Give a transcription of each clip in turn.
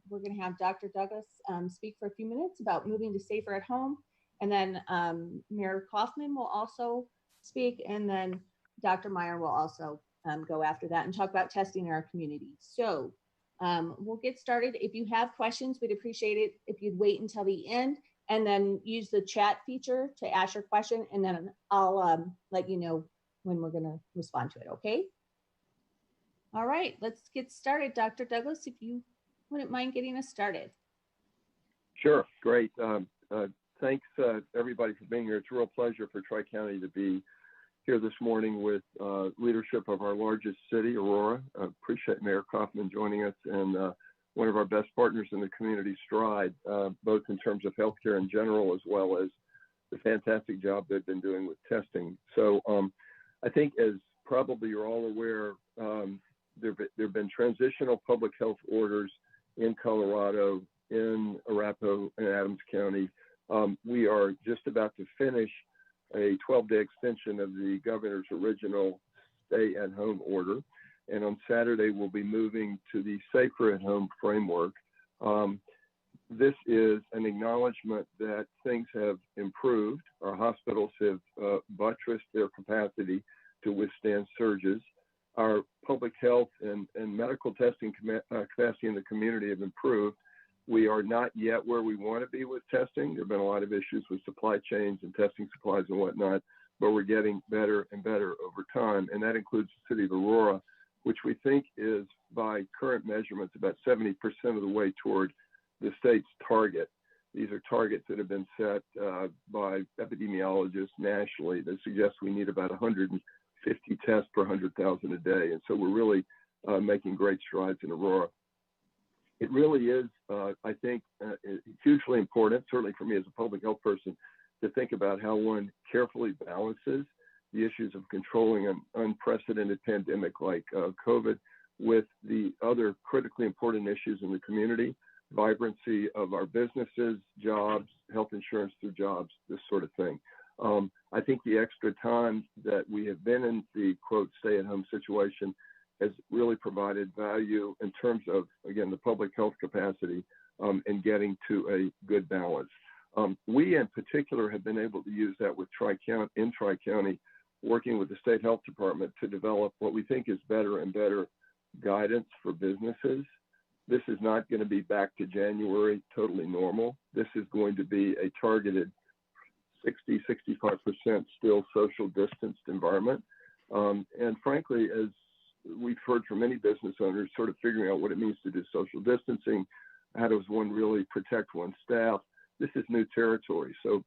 we're going to have Dr. Douglas speak for a few minutes about moving to safer at home. And then Mayor Coffman will also speak. And then Dr. Meyer will also go after that and talk about testing in our community. So we'll get started. If you have questions, we'd appreciate it if you'd wait until the end and then use the chat feature to ask your question. And then I'll let you know when we're going to respond to it. Okay. All right, let's get started. Dr. Douglas, if you wouldn't mind getting us started. Sure, great. Thanks everybody for being here. It's a real pleasure for Tri-County to be here this morning with leadership of our largest city, Aurora. I appreciate Mayor Coffman joining us and one of our best partners in the community, Stride, both in terms of healthcare in general, as well as the fantastic job they've been doing with testing. So I think, as probably you're all aware, there have been transitional public health orders in Colorado, in Arapahoe and Adams County. We are just about to finish a 12-day extension of the governor's original stay-at-home order. And on Saturday, we'll be moving to the safer-at-home framework. This is an acknowledgement that things have improved. Our hospitals have buttressed their capacity to withstand surges. Our public health and medical testing capacity in the community have improved. We are not yet where we want to be with testing. There have been a lot of issues with supply chains and testing supplies and whatnot, but we're getting better and better over time. And that includes the city of Aurora, which we think is, by current measurements, about 70% of the way toward the state's target. These are targets that have been set by epidemiologists nationally that suggest we need about 150 tests per 100,000 a day. And so we're really making great strides in Aurora. It really is, I think, hugely important, certainly for me as a public health person, to think about how one carefully balances the issues of controlling an unprecedented pandemic like COVID with the other critically important issues in the community, vibrancy of our businesses, jobs, health insurance through jobs, this sort of thing. I think the extra time that we have been in the, quote, stay-at-home situation has really provided value in terms of, again, the public health capacity and getting to a good balance. We, in particular, have been able to use that with Tri-County, working with the state health department to develop what we think is better and better guidance for businesses. This is not going to be back to January, totally normal. This is going to be a targeted 60-65% still social distanced environment. And frankly, as we've heard from many business owners, sort of figuring out what it means to do social distancing, how does one really protect one's staff? This is new territory. So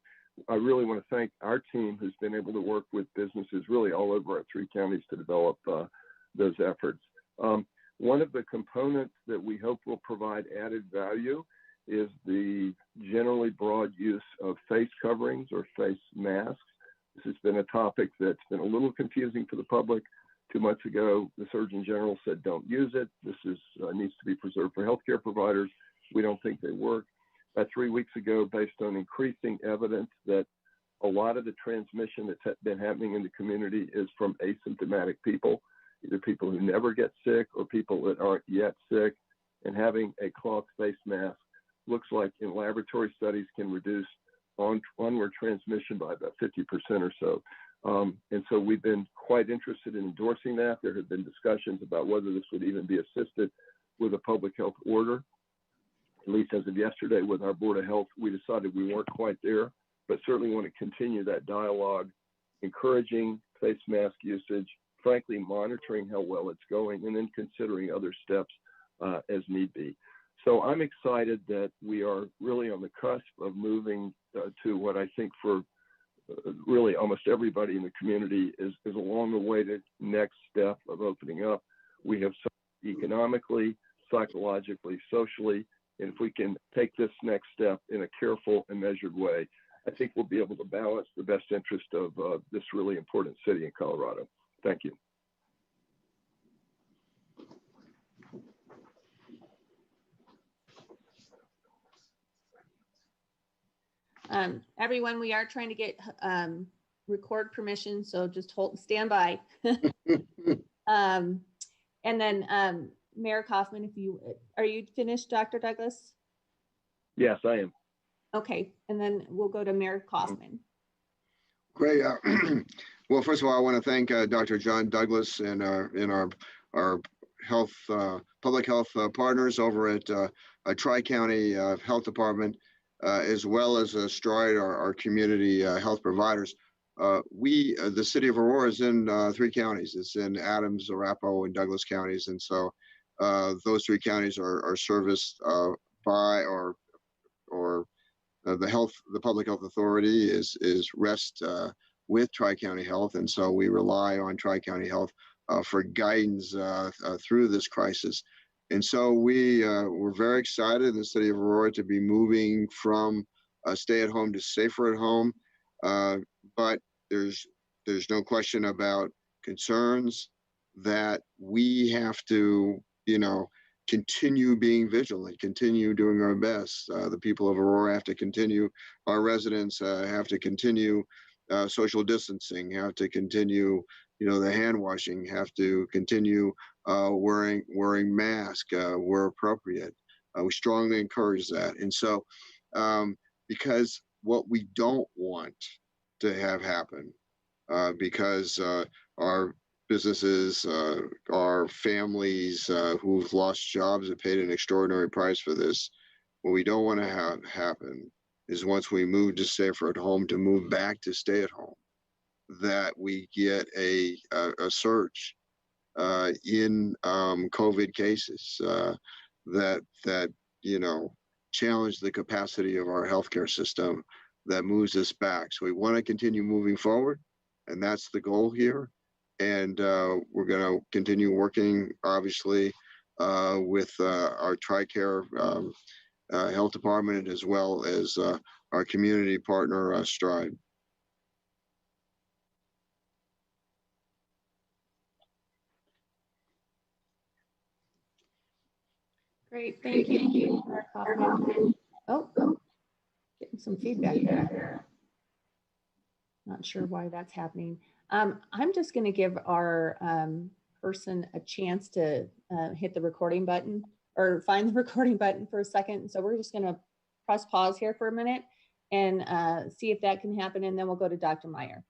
I really want to thank our team who's been able to work with businesses really all over our 3 counties to develop those efforts. One of the components that we hope will provide added value is the generally broad use of face coverings or face masks. This has been a topic that's been a little confusing for the public. 2 months ago, the Surgeon General said, don't use it. This needs to be preserved for healthcare providers. We don't think they work. About 3 weeks ago, based on increasing evidence that a lot of the transmission that's been happening in the community is from asymptomatic people, either people who never get sick or people that aren't yet sick, and having a cloth face mask looks like in laboratory studies can reduce onward transmission by about 50% or so. And so we've been quite interested in endorsing that. There have been discussions about whether this would even be assisted with a public health order. At least as of yesterday with our Board of Health, we decided we weren't quite there, but certainly want to continue that dialogue, encouraging face mask usage, frankly, monitoring how well it's going, and then considering other steps as need be. So I'm excited that we are really on the cusp of moving to what I think for really almost everybody in the community is a long-awaited next step of opening up. We have economically, psychologically, socially, and if we can take this next step in a careful and measured way, I think we'll be able to balance the best interest of this really important city in Colorado. Thank you. Everyone, we are trying to get record permission, so just stand by. And then Mayor Coffman, if you, are you finished, Dr. Douglas? Yes, I am. Okay, and then we'll go to Mayor Coffman. Great. Well, first of all, I want to thank Dr. John Douglas and our health public health partners over at Tri-County Health Department, as well as Stride, our community health providers. The city of Aurora is in 3 counties. It's in Adams, Arapahoe, and Douglas counties, and so those 3 counties are serviced by the public health authority is rest with Tri-County Health, and so we rely on Tri-County Health for guidance through this crisis. And so we're very excited in the city of Aurora to be moving from stay at home to safer at home, but there's no question about concerns that we have to, continue being vigilant, continue doing our best. The people of Aurora have to continue, our residents have to continue social distancing, have to continue, the hand washing, have to continue wearing masks where appropriate. We strongly encourage that. And so, because what we don't want to have happen, because our businesses, our families who've lost jobs have paid an extraordinary price for this. What we don't want to have happen is once we move to safer at home to move back to stay at home, that we get a surge in COVID cases that challenge the capacity of our healthcare system, that moves us back. So we want to continue moving forward, and that's the goal here. And we're going to continue working, obviously, with our TRICARE health department, as well as our community partner, Stride. Great, thank you, Mayor Coffman. Oh, getting some feedback there. Not sure why that's happening. I'm just going to give our person a chance to hit the recording button or find the recording button for a second. So we're just going to press pause here for a minute and see if that can happen. And then we'll go to Dr. Meyer.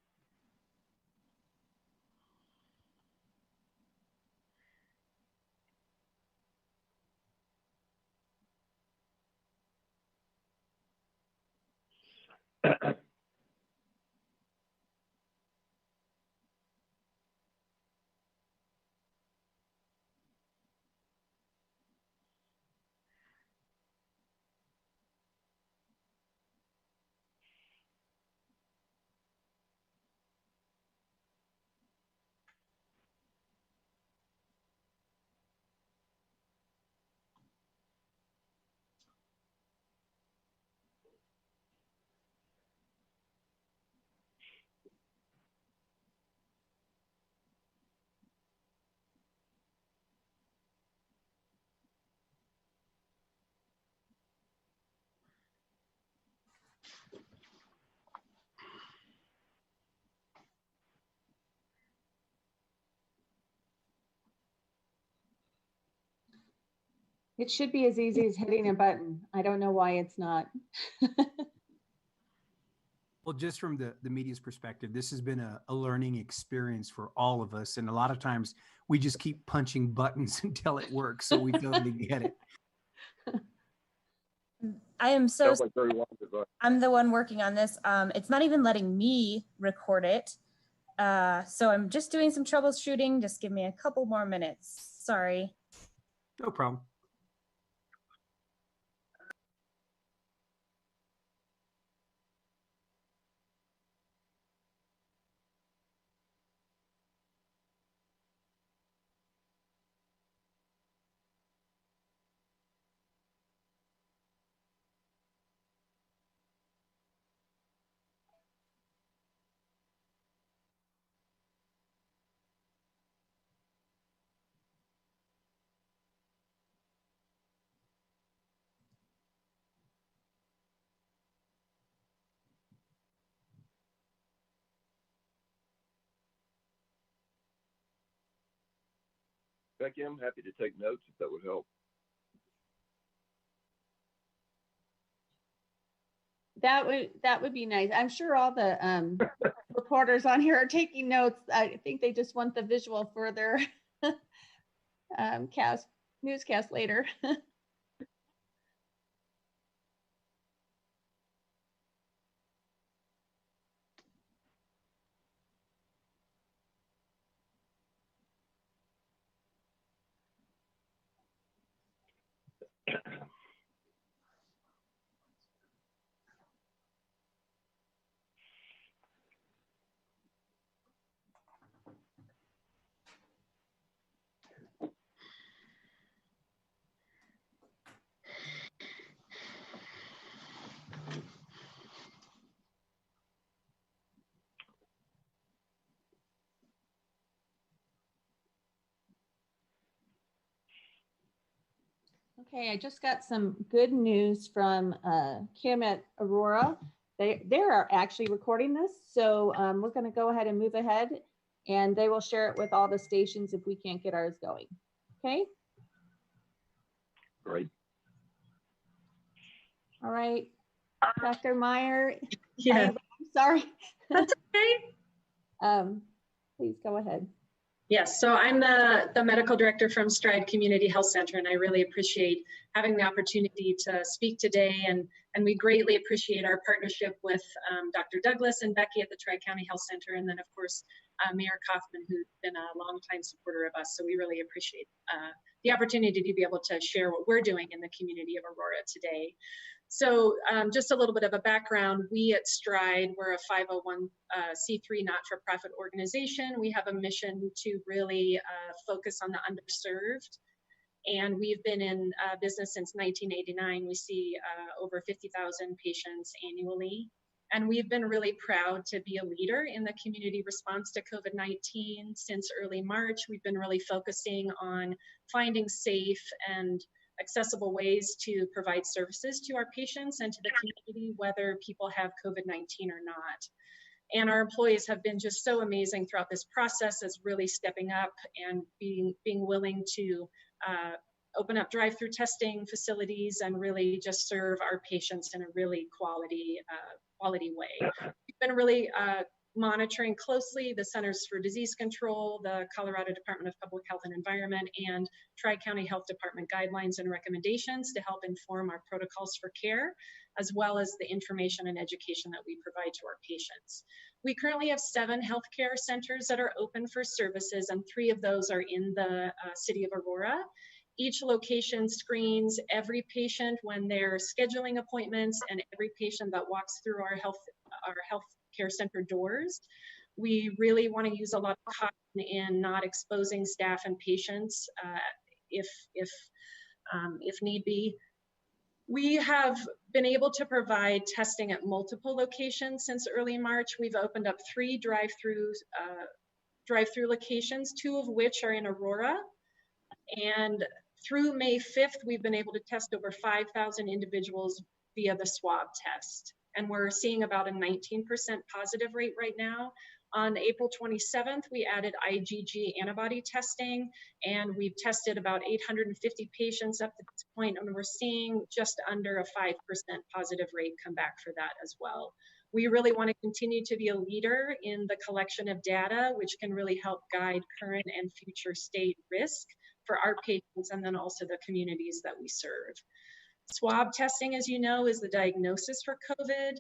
It should be as easy as hitting a button. I don't know why it's not. Well, just from the media's perspective, this has been a learning experience for all of us. And a lot of times we just keep punching buttons until it works. So we totally get it. I am so, I'm the one working on this. It's not even letting me record it. So I'm just doing some troubleshooting. Just give me a couple more minutes. Sorry. No problem. Becky, I'm happy to take notes if that would help. That would be nice. I'm sure all the reporters on here are taking notes. I think they just want the visual for their newscast later. Okay, I just got some good news from Kim at Aurora. They are actually recording this, so we're going to go ahead and move ahead, and they will share it with all the stations if we can't get ours going. Okay. Great. All right, Dr. Meyer. Yeah, I'm sorry. that's okay. Please go ahead. Yes, so I'm the medical director from Stride Community Health Center, and I really appreciate having the opportunity to speak today. And we greatly appreciate our partnership with Dr. Douglas and Becky at the Tri-County Health Center, and then of course, Mayor Coffman, who's been a longtime supporter of us. So we really appreciate the opportunity to be able to share what we're doing in the community of Aurora today. So just a little bit of a background, we at Stride, we're a 501c3 not-for-profit organization. We have a mission to really focus on the underserved. And we've been in business since 1989. We see over 50,000 patients annually. And we've been really proud to be a leader in the community response to COVID-19. Since early March, we've been really focusing on finding safe and accessible ways to provide services to our patients and to the community, whether people have COVID-19 or not. And our employees have been just so amazing throughout this process, as really stepping up and being willing to open up drive-through testing facilities and really just serve our patients in a really quality way. We've been really monitoring closely the Centers for Disease Control, the Colorado Department of Public Health and Environment, and Tri-County Health Department guidelines and recommendations to help inform our protocols for care, as well as the information and education that we provide to our patients. We currently have 7 healthcare centers that are open for services, and 3 of those are in the city of Aurora. Each location screens every patient when they're scheduling appointments and every patient that walks through our health care center doors. We really want to use a lot of caution in not exposing staff and patients if need be. We have been able to provide testing at multiple locations since early March. We've opened up 3 drive-through locations, 2 of which are in Aurora. And through May 5th, we've been able to test over 5,000 individuals via the swab test. And we're seeing about a 19% positive rate right now. On April 27th, we added IgG antibody testing, and we've tested about 850 patients up to this point, and we're seeing just under a 5% positive rate come back for that as well. We really want to continue to be a leader in the collection of data, which can really help guide current and future state risk for our patients and then also the communities that we serve. Swab testing, as you know, is the diagnosis for COVID.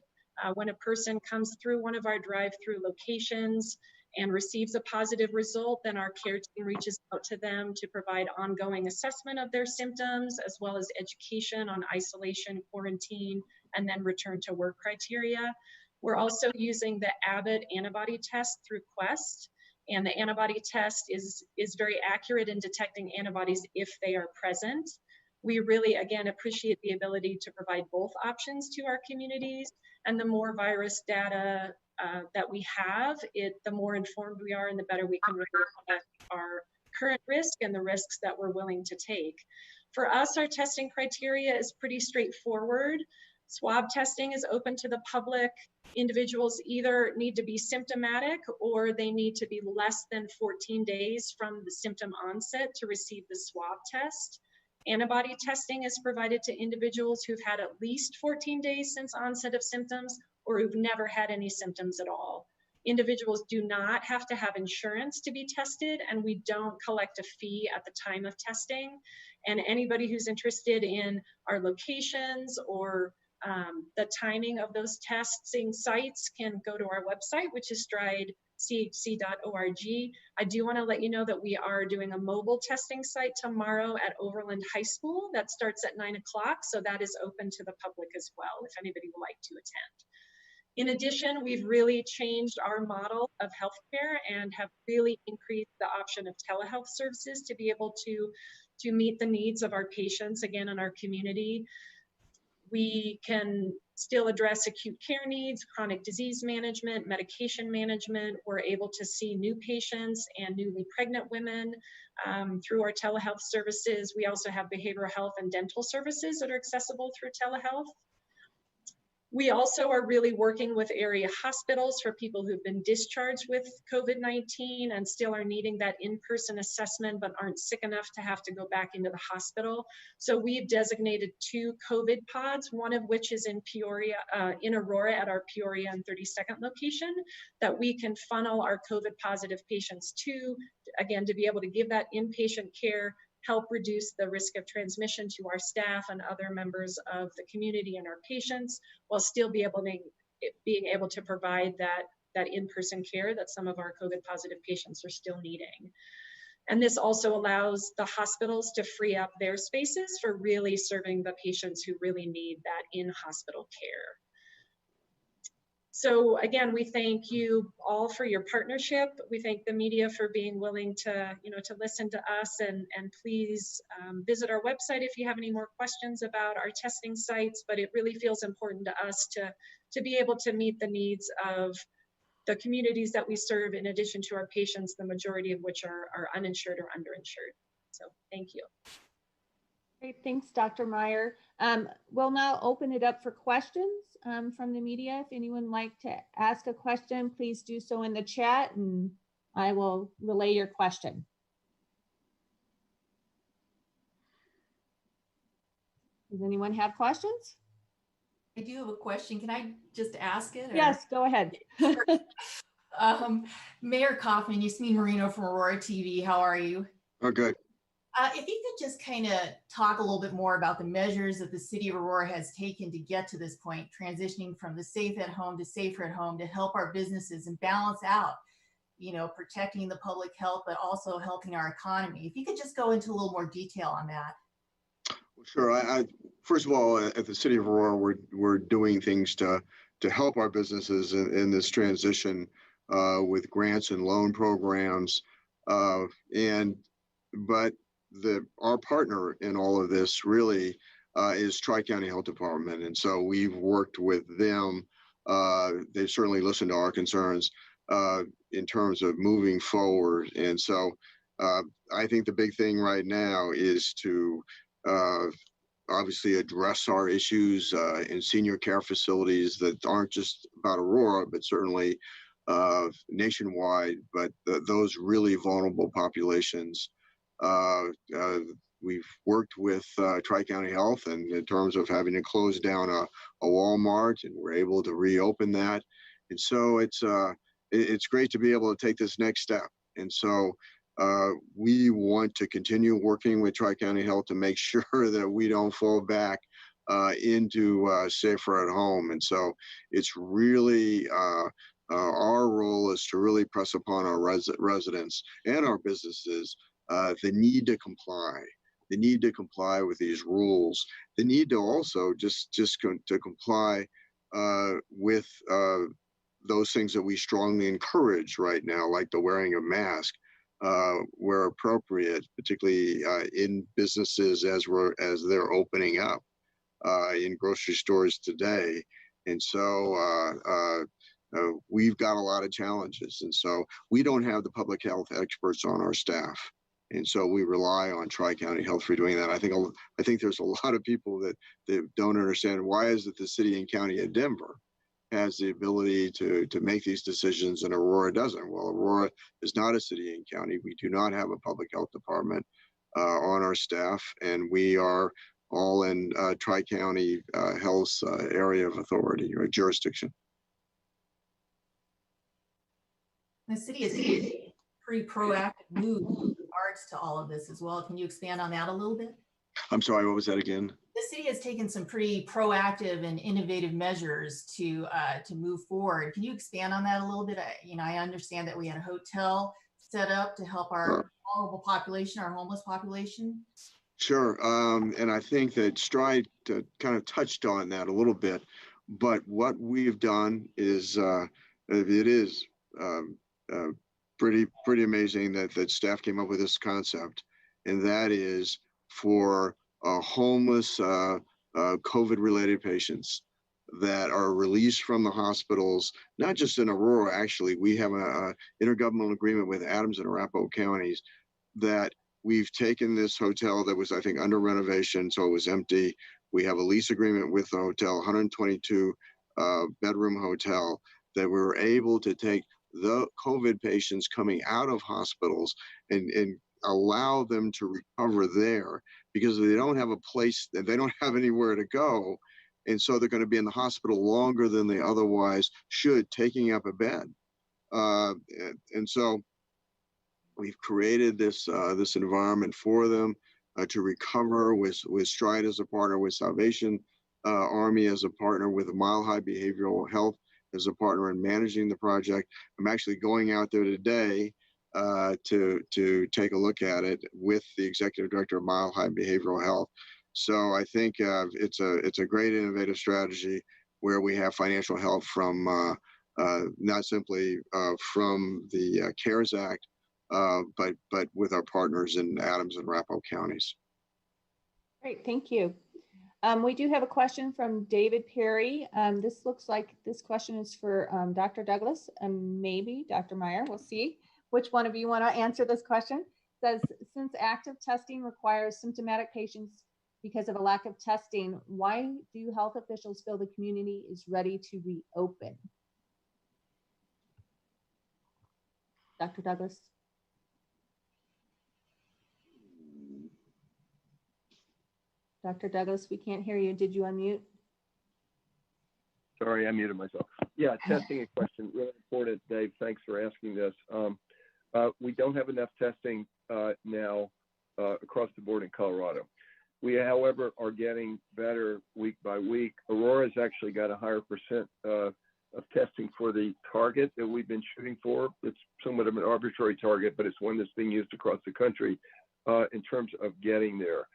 When a person comes through one of our drive-through locations and receives a positive result, then our care team reaches out to them to provide ongoing assessment of their symptoms, as well as education on isolation, quarantine, and then return to work criteria. We're also using the Abbott antibody test through Quest, and the antibody test is very accurate in detecting antibodies if they are present. We really, again, appreciate the ability to provide both options to our communities, and the more virus data that we have, the more informed we are and the better we can reflect our current risk and the risks that we're willing to take. For us, our testing criteria is pretty straightforward. Swab testing is open to the public. Individuals either need to be symptomatic or they need to be less than 14 days from the symptom onset to receive the swab test. Antibody testing is provided to individuals who've had at least 14 days since onset of symptoms or who've never had any symptoms at all. Individuals do not have to have insurance to be tested, and we don't collect a fee at the time of testing. And anybody who's interested in our locations or the timing of those testing sites can go to our website, which is stridechc.org. I do want to let you know that we are doing a mobile testing site tomorrow at Overland High School. That starts at 9 o'clock, so that is open to the public as well, if anybody would like to attend. In addition, we've really changed our model of healthcare and have really increased the option of telehealth services to be able to meet the needs of our patients, again, in our community. We can still address acute care needs, chronic disease management, medication management. We're able to see new patients and newly pregnant women through our telehealth services. We also have behavioral health and dental services that are accessible through telehealth. We also are really working with area hospitals for people who've been discharged with COVID-19 and still are needing that in-person assessment but aren't sick enough to have to go back into the hospital. So we've designated 2 COVID pods, one of which is in Peoria, in Aurora at our Peoria and 32nd location, that we can funnel our COVID positive patients to, again, to be able to give that inpatient care, help reduce the risk of transmission to our staff and other members of the community and our patients, while still being able to provide that in-person care that some of our COVID positive patients are still needing. And this also allows the hospitals to free up their spaces for really serving the patients who really need that in-hospital care. So again, we thank you all for your partnership. We thank the media for being willing to, to listen to us, and please visit our website if you have any more questions about our testing sites. But it really feels important to us to be able to meet the needs of the communities that we serve, in addition to our patients, the majority of which are uninsured or underinsured. So thank you. Great, thanks, Dr. Meyer. We'll now open it up for questions from the media. If anyone would like to ask a question, please do so in the chat and I will relay your question. Does anyone have questions? I do have a question. Can I just ask it? Or? Yes, go ahead. Mayor Coffman, Yasmin Marino from Aurora TV. How are you? Oh, good. If you could just kind of talk a little bit more about the measures that the city of Aurora has taken to get to this point, transitioning from the safe at home to safer at home, to help our businesses and balance out, protecting the public health, but also helping our economy. If you could just go into a little more detail on that. Sure. First of all, at the city of Aurora, we're doing things to help our businesses in this transition with grants and loan programs, but our partner in all of this really is Tri-County Health Department. And so we've worked with them. They've certainly listened to our concerns in terms of moving forward. And so I think the big thing right now is to obviously address our issues in senior care facilities that aren't just about Aurora, but certainly nationwide, but those really vulnerable populations. We've worked with Tri-County Health and in terms of having to close down a Walmart, and we're able to reopen that. And so it's great to be able to take this next step. And so we want to continue working with Tri-County Health to make sure that we don't fall back into safer at home. And so it's really our role is to really press upon our residents and our businesses the need to comply. The need to comply with these rules. The need to also just to comply with those things that we strongly encourage right now, like the wearing of masks where appropriate, particularly in businesses as they're opening up in grocery stores today. And so we've got a lot of challenges, and so we don't have the public health experts on our staff. And so we rely on Tri-County Health for doing that. I think there's a lot of people that don't understand why is it the city and county of Denver has the ability to make these decisions and Aurora doesn't. Well, Aurora is not a city and county. We do not have a public health department on our staff, and we are all in Tri-County Health's area of authority or jurisdiction. The city is taking a pretty proactive move in regards to all of this as well. Can you expand on that a little bit? I'm sorry, what was that again? The city has taken some pretty proactive and innovative measures to move forward. Can you expand on that a little bit? I understand that we had a hotel set up to help our vulnerable population, our homeless population. Sure, and I think that Stride kind of touched on that a little bit, but what we've done is it is pretty amazing that staff came up with this concept, and that is for homeless COVID-related patients that are released from the hospitals, not just in Aurora. Actually, we have an intergovernmental agreement with Adams and Arapahoe counties that we've taken this hotel that was, I think, under renovation, so it was empty. We have a lease agreement with the hotel, 122 bedroom hotel, that we were able to take the COVID patients coming out of hospitals and allow them to recover there, because they don't have a place, they don't have anywhere to go. And so they're going to be in the hospital longer than they otherwise should, taking up a bed. And so we've created this environment for them to recover with Stride as a partner, with Salvation Army as a partner, with Mile High Behavioral Health as a partner in managing the project. I'm actually going out there today to take a look at it with the executive director of Mile High Behavioral Health. So I think it's a great innovative strategy where we have financial help from not simply from the CARES Act, but with our partners in Adams and Arapahoe counties. Great, thank you. We do have a question from David Perry. This looks like this question is for Dr. Douglas and maybe Dr. Meyer. We'll see which one of you want to answer this question. It says, since active testing requires symptomatic patients because of a lack of testing, why do health officials feel the community is ready to reopen? Dr. Douglas. Dr. Douglas, we can't hear you. Did you unmute? Sorry, I muted myself. Yeah, testing a question, really important, Dave. Thanks for asking this. We don't have enough testing now across the board in Colorado. We, however, are getting better week by week. Aurora's actually got a higher percent of testing for the target that we've been shooting for. It's somewhat of an arbitrary target, but it's one that's being used across the country in terms of getting there.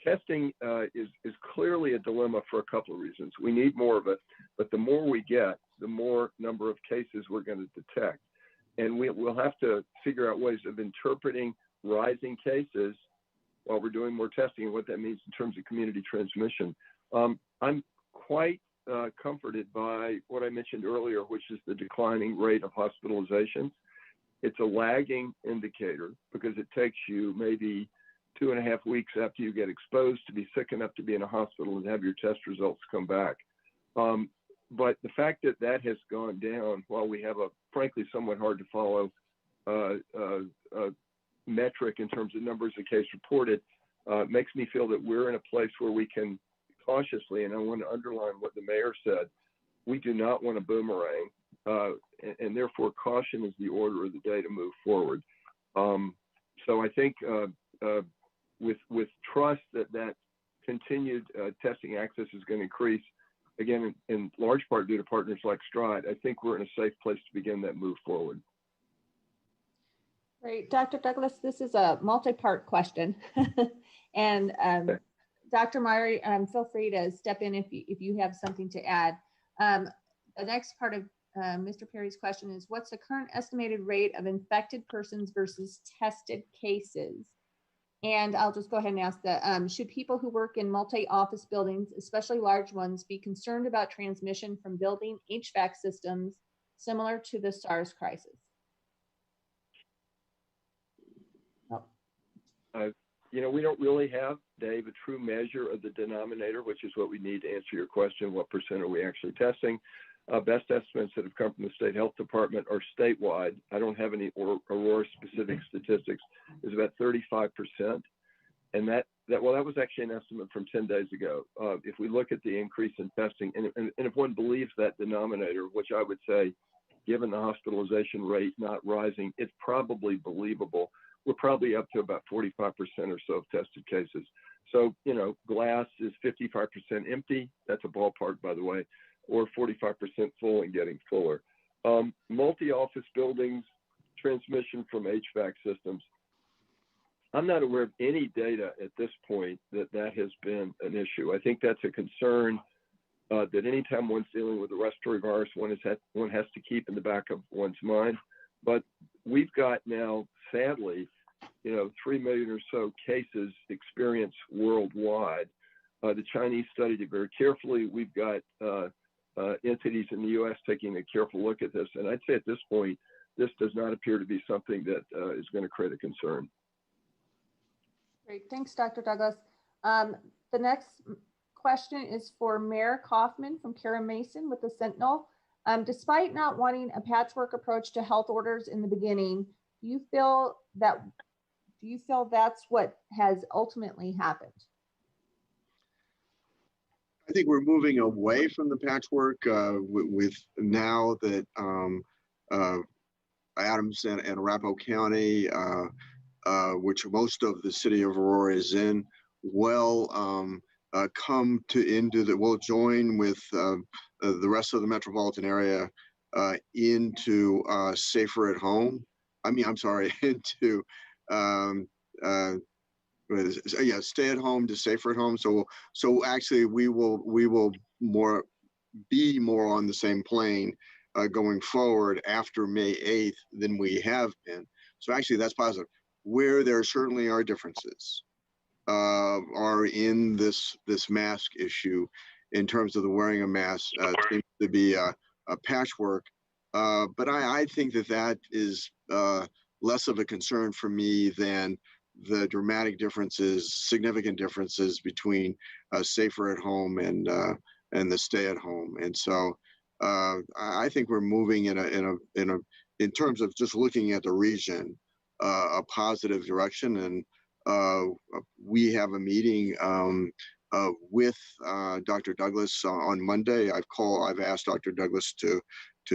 Testing is clearly a dilemma for a couple of reasons. We need more of it, but the more we get, the more number of cases we're going to detect. And we'll have to figure out ways of interpreting rising cases while we're doing more testing and what that means in terms of community transmission. I'm quite comforted by what I mentioned earlier, which is the declining rate of hospitalizations. It's a lagging indicator because it takes you maybe 2.5 weeks after you get exposed to be sick enough to be in a hospital and have your test results come back. But the fact that that has gone down while we have a frankly somewhat hard to follow metric in terms of numbers of cases reported makes me feel that we're in a place where we can cautiously, and I want to underline what the mayor said, we do not want a boomerang, and therefore caution is the order of the day to move forward. So I think with trust that continued testing access is going to increase, again, in large part due to partners like Stride, I think we're in a safe place to begin that move forward. Great. Dr. Douglas, this is a multi-part question. And Dr. Meyer, feel free to step in if you have something to add. The next part of Mr. Perry's question is, what's the current estimated rate of infected persons versus tested cases? And I'll just go ahead and ask that, should people who work in multi-office buildings, especially large ones, be concerned about transmission from building HVAC systems similar to the SARS crisis? Oh, You know, we don't really have, Dave, a true measure of the denominator, which is what we need to answer your question. What % are we actually testing? Best estimates that have come from the state health department are statewide. I don't have any Aurora specific statistics. Is about 35%. And that was actually an estimate from 10 days ago. If we look at the increase in testing, and if one believes that denominator, which I would say, given the hospitalization rate not rising, it's probably believable. We're probably up to about 45% or so of tested cases. So, you know, glass is 55% empty. That's a ballpark, by the way, or 45% full and getting fuller. Multi-office buildings, transmission from HVAC systems. I'm not aware of any data at this point that has been an issue. I think that's a concern that anytime one's dealing with a respiratory virus, one has to keep in the back of one's mind. But we've got now, sadly, you know, 3 million or so cases experienced worldwide. The Chinese studied it very carefully. We've got entities in the U.S. taking a careful look at this. And I'd say at this point, this does not appear to be something that is going to create a concern. Great, thanks, Dr. Douglas. The next question is for Mayor Coffman from Kara Mason with the Sentinel. Despite not wanting a patchwork approach to health orders in the beginning, do you feel that's what has ultimately happened? I think we're moving away from the patchwork with now that Adams and Arapahoe County, which most of the city of Aurora is in, will will join with the rest of the metropolitan area into safer at home. Into stay at home to safer at home. So actually we will be more on the same plane going forward after May 8th than we have been. So actually that's positive. Where there certainly are differences are in this mask issue in terms of the wearing a mask seems to be a patchwork. But I think that is less of a concern for me than the dramatic differences, significant differences between safer at home and the stay at home. And so I think we're moving in terms of just looking at the region, a positive direction. And we have a meeting with Dr. Douglas on Monday. I've asked Dr. Douglas to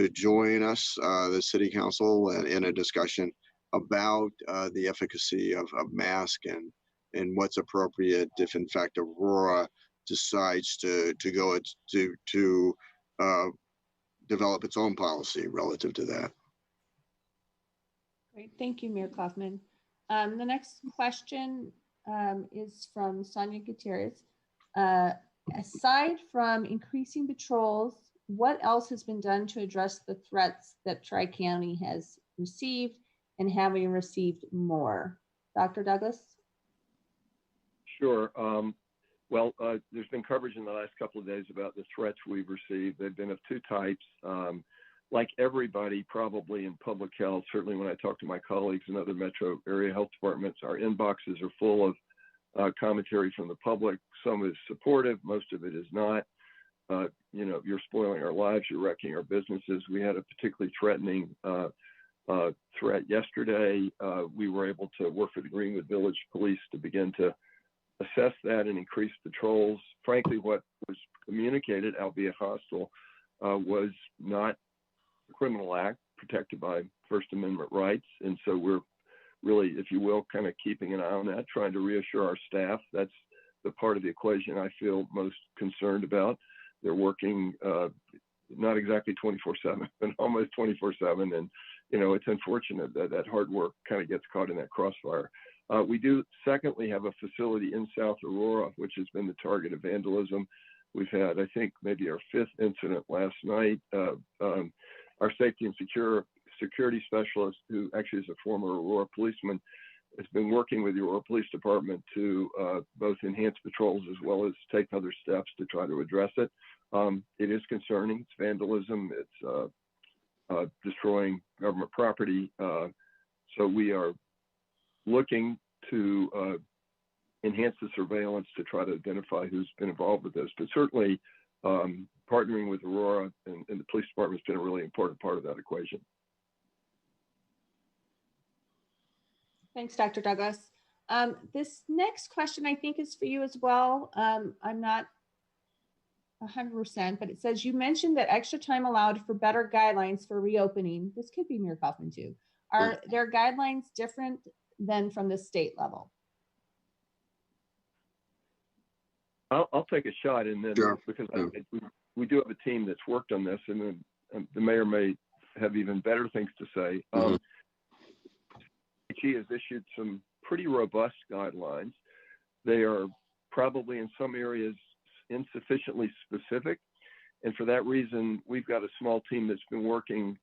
join us, the City Council, in a discussion about the efficacy of mask and what's appropriate if in fact Aurora decides to go to develop its own policy relative to that. Great, thank you, Mayor Coffman. The next question is from Sonia Gutierrez. Aside from increasing patrols, what else has been done to address the threats that Tri-County has received, and have we received more? Dr. Douglas? Sure. There's been coverage in the last couple of days about the threats we've received. They've been of two types. Like everybody probably in public health, certainly when I talk to my colleagues in other metro area health departments, our inboxes are full of commentary from the public. Some is supportive, most of it is not. You know, you're spoiling our lives, you're wrecking our businesses. We had a particularly threatening threat yesterday. We were able to work with the Greenwood Village Police to begin to assess that and increase patrols. Frankly, what was communicated, albeit hostile, was not a criminal act protected by First Amendment rights. And so we're really, if you will, kind of keeping an eye on that, trying to reassure our staff. That's the part of the equation I feel most concerned about. They're working not exactly 24/7, but almost 24/7. And, you know, it's unfortunate that that hard work kind of gets caught in that crossfire. We do, secondly, have a facility in South Aurora, which has been the target of vandalism. We've had, I think, maybe our 5th incident last night. Our safety and security specialist, who actually is a former Aurora policeman, has been working with the Aurora Police Department to both enhance patrols as well as take other steps to try to address it. It is concerning. It's vandalism. It's destroying government property. So we are looking to enhance the surveillance to try to identify who's been involved with this. But certainly partnering with Aurora and the police department has been a really important part of that equation. Thanks, Dr. Douglas. This next question I think is for you as well. I'm not 100%, but it says, you mentioned that extra time allowed for better guidelines for reopening. This could be Mayor Coffman too. Are their guidelines different than from the state level? I'll take a shot, and then Sure. because we do have a team that's worked on this, and then the mayor may have even better things to say. She has issued some pretty robust guidelines. They are probably in some areas insufficiently specific, and for that reason, we've got a small team that's been working,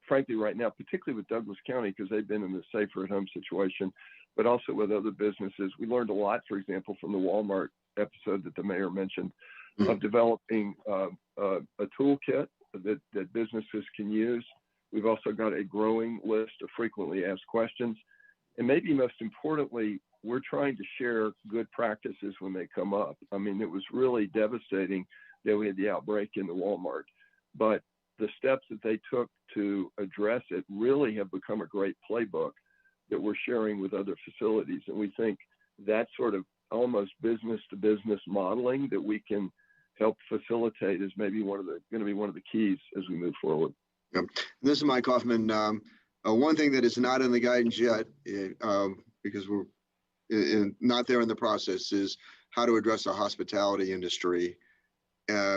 frankly, right now, particularly with Douglas County, because they've been in the safer at home situation, but also with other businesses. We learned a lot, for example, from the Walmart episode that the mayor mentioned, of developing a toolkit that businesses can use. We've also got a growing list of frequently asked questions. And maybe most importantly, we're trying to share good practices when they come up. I mean, it was really devastating that we had the outbreak in the Walmart, but the steps that they took to address it really have become a great playbook that we're sharing with other facilities. And we think that sort of almost business to business modeling that we can help facilitate is maybe going to be one of the keys as we move forward. Yep. This is Mike Coffman. One thing that is not in the guidance yet, because we're not there in the process, is how to address the hospitality industry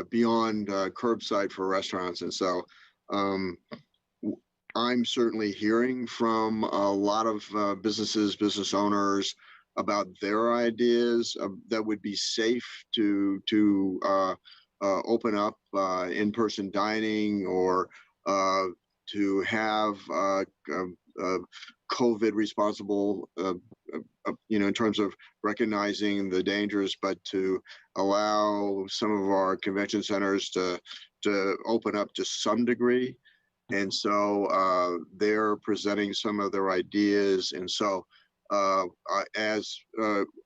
beyond curbside for restaurants. And so I'm certainly hearing from a lot of business owners about their ideas that would be safe to open up in-person dining, or to have COVID responsible, in terms of recognizing the dangers, but to allow some of our convention centers to open up to some degree. And so they're presenting some of their ideas. And so as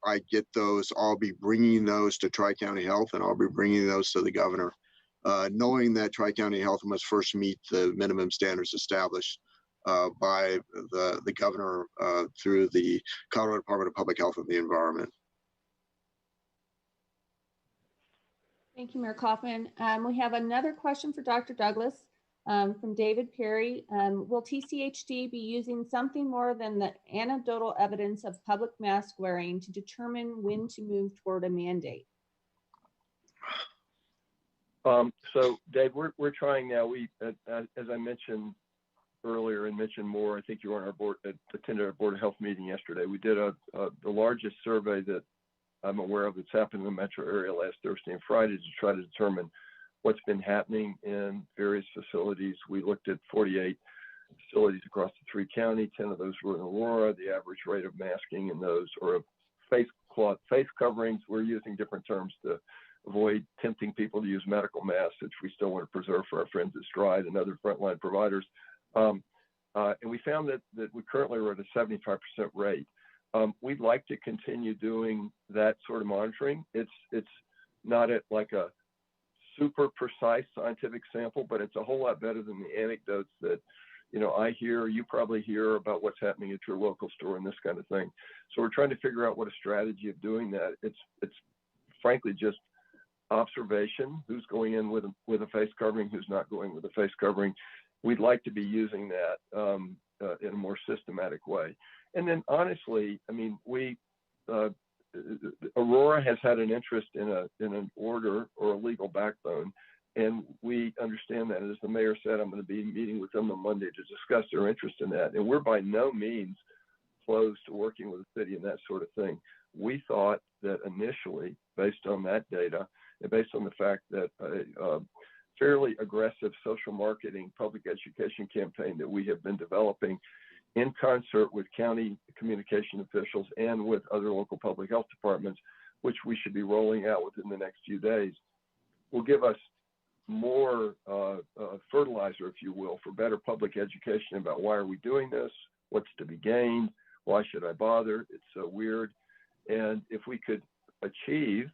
I get those, I'll be bringing those to Tri-County Health, and I'll be bringing those to the governor, knowing that Tri-County Health must first meet the minimum standards established by the governor through the Colorado Department of Public Health and the Environment. Thank you, Mayor Coffman. We have another question for Dr. Douglas from David Perry. Will TCHD be using something more than the anecdotal evidence of public mask wearing to determine when to move toward a mandate? So Dave, we're trying now. We, as I mentioned earlier and mentioned more, I think you were on our board, attended our Board of Health meeting yesterday. We did the largest survey that I'm aware of that's happened in the metro area last Thursday and Friday to try to determine what's been happening in various facilities. We looked at 48 facilities across the 3 counties. 10 of those were in Aurora. The average rate of masking in those, or of face coverings, we're using different terms to avoid tempting people to use medical masks, which we still want to preserve for our friends at Stride and other frontline providers. And we found that we currently are at a 75% rate. We'd like to continue doing that sort of monitoring. It's not at like a super precise scientific sample, but it's a whole lot better than the anecdotes that, I hear, you probably hear about what's happening at your local store and this kind of thing. So we're trying to figure out what a strategy of doing that. It's frankly just observation, who's going in with a face covering, who's not going with a face covering. We'd like to be using that in a more systematic way. And then honestly, I mean, Aurora has had an interest in an order or a legal backbone, and we understand that. As the mayor said, I'm going to be meeting with them on Monday to discuss their interest in that. And we're by no means closed to working with the city and that sort of thing. We thought that initially, based on that data, and based on the fact that a fairly aggressive social marketing public education campaign that we have been developing in concert with county communication officials and with other local public health departments, which we should be rolling out within the next few days, will give us more fertilizer, if you will, for better public education about why are we doing this, what's to be gained, Why should I bother? It's so weird. And if we could achieve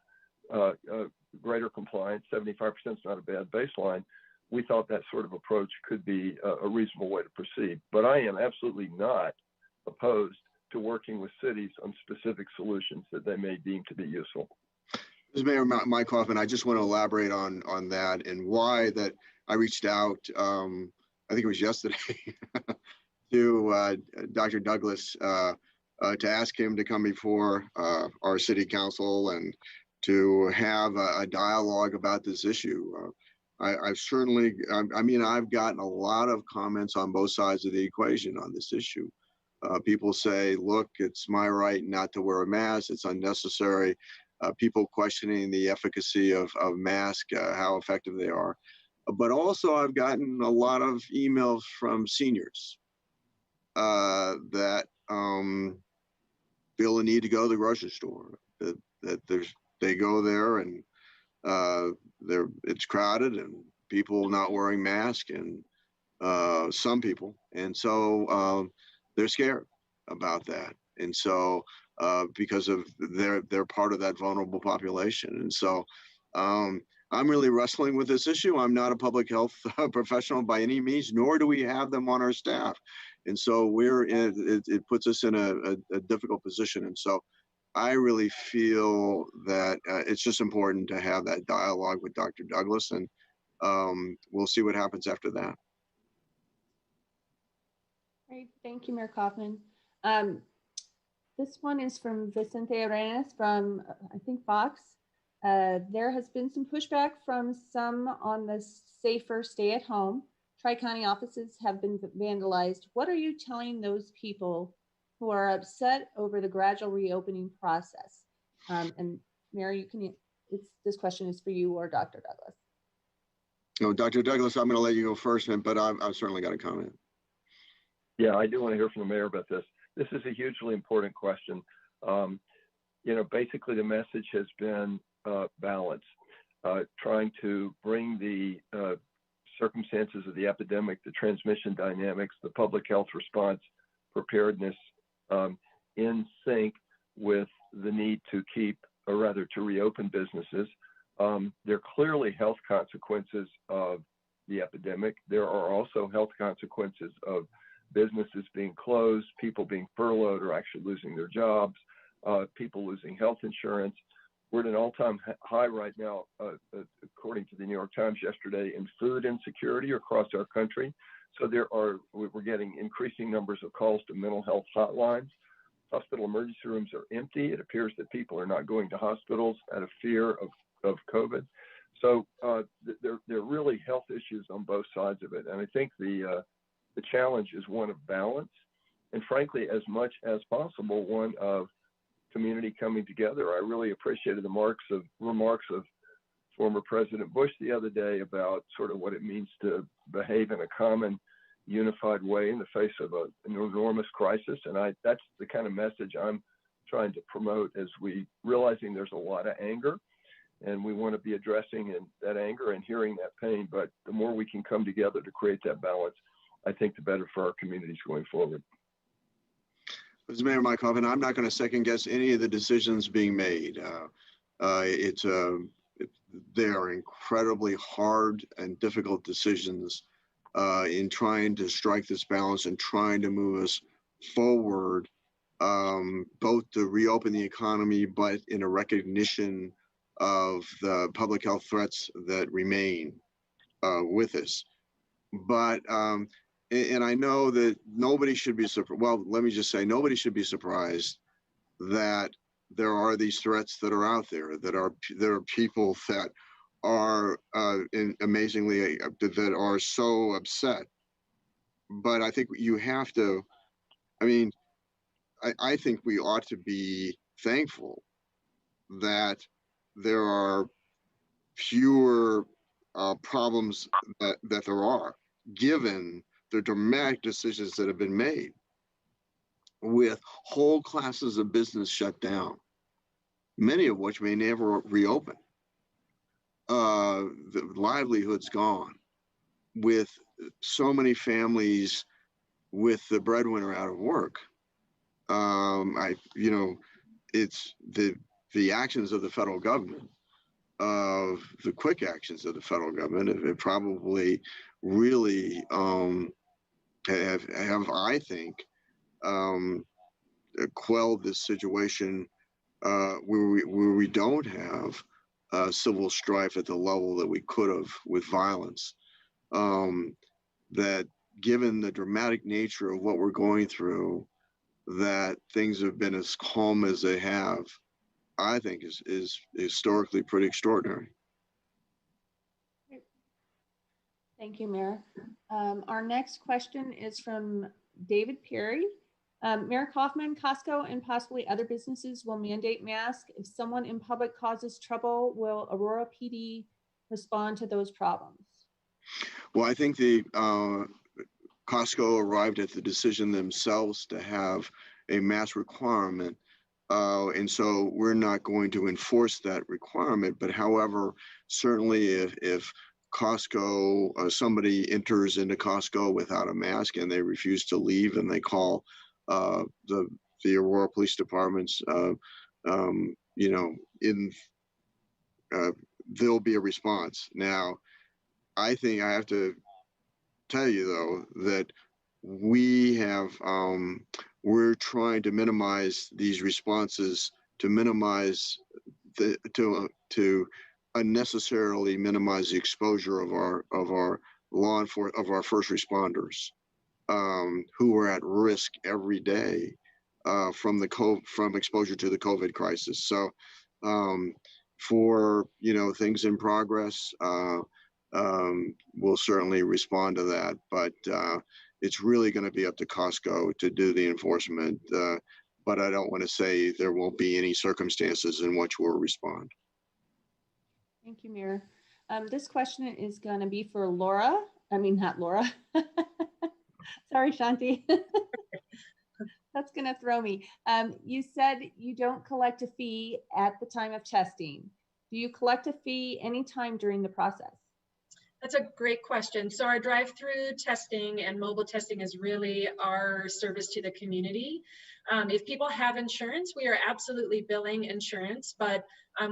greater compliance, 75% is not a bad baseline. We thought that sort of approach could be a reasonable way to proceed. But I am absolutely not opposed to working with cities on specific solutions that they may deem to be useful. Mr. Mayor, Mike Coffman, I just want to elaborate on that and why that I reached out, I think it was yesterday, to Dr. Douglas to ask him to come before our city council and to have a dialogue about this issue. I've certainly, I mean, I've gotten a lot of comments on both sides of the equation on this issue. People say, look, it's my right not to wear a mask, it's unnecessary. People questioning the efficacy of masks, how effective they are. But also I've gotten a lot of emails from seniors that feel the need to go to the grocery store, that they go there and it's crowded and people not wearing masks and some people. And so they're scared about that. And so because of they're part of that vulnerable population. And so I'm really wrestling with this issue. I'm not a public health professional by any means, nor do we have them on our staff. And so it puts us in a difficult position. And so I really feel that it's just important to have that dialogue with Dr. Douglas, and we'll see what happens after that. Great, thank you, Mayor Coffman. This one is from Vicente Arenas from, I think, Fox. There has been some pushback from some on the safer stay at home. Tri-County offices have been vandalized. What are you telling those people who are upset over the gradual reopening process? And Mary, this question is for you or Dr. Douglas. No, Dr. Douglas, I'm going to let you go first, but I've certainly got a comment. Yeah, I do want to hear from the mayor about this. This is a hugely important question. You know, basically the message has been balance, trying to bring the circumstances of the epidemic, the transmission dynamics, the public health response, preparedness in sync with the need to keep, or rather to reopen businesses. There are clearly health consequences of the epidemic. There are also health consequences of businesses being closed, people being furloughed or actually losing their jobs, people losing health insurance. We're at an all-time high right now, according to the New York Times yesterday, in food insecurity across our country. So we're getting increasing numbers of calls to mental health hotlines. Hospital emergency rooms are empty. It appears that people are not going to hospitals out of fear of COVID. So there are really health issues on both sides of it. And I think the challenge is one of balance, and frankly, as much as possible, one of community coming together. I really appreciated the remarks of former President Bush the other day about sort of what it means to behave in a common, unified way in the face of an enormous crisis. And that's the kind of message I'm trying to promote, as we realizing there's a lot of anger, and we want to be addressing that anger and hearing that pain. But the more we can come together to create that balance, I think the better for our communities going forward. Mr. Mayor, Mike Coffman, I'm not going to second guess any of the decisions being made. They are incredibly hard and difficult decisions in trying to strike this balance and trying to move us forward, both to reopen the economy, but in a recognition of the public health threats that remain with us. But and I know that nobody should be surprised. Well, let me just say, nobody should be surprised that there are these threats that are out there. There are people that are amazingly that are so upset. But I think you have to. I mean, I think we ought to be thankful that there are fewer problems that there are, given the dramatic decisions that have been made, with whole classes of business shut down, many of which may never reopen, the livelihoods gone, with so many families with the breadwinner out of work. It's the actions of the federal government, of the quick actions of the federal government, it probably really have I think, quelled this situation where we don't have civil strife at the level that we could have with violence. That given the dramatic nature of what we're going through, that things have been as calm as they have, I think is historically pretty extraordinary. Thank you, Mayor. Our next question is from David Perry. Mayor Coffman, Costco, and possibly other businesses will mandate masks. If someone in public causes trouble, will Aurora PD respond to those problems? Well, I think the Costco arrived at the decision themselves to have a mask requirement. And so we're not going to enforce that requirement. But however, certainly if Costco, somebody enters into Costco without a mask and they refuse to leave and they call the Aurora Police Department's, there'll be a response. Now, I think I have to tell you though that we have we're trying to minimize these responses, to minimize to unnecessarily minimize the exposure of our law enforcement, of our first responders, who are at risk every day from exposure to the COVID crisis. So for things in progress, we'll certainly respond to that, but it's really going to be up to Costco to do the enforcement. But I don't want to say there won't be any circumstances in which we'll respond. Thank you, Mayor. This question is going to be for Laura. I mean, not Laura. Sorry, Shanti. That's going to throw me. You said you don't collect a fee at the time of testing. Do you collect a fee anytime during the process? That's a great question. So our drive-through testing and mobile testing is really our service to the community. If people have insurance, we are absolutely billing insurance, but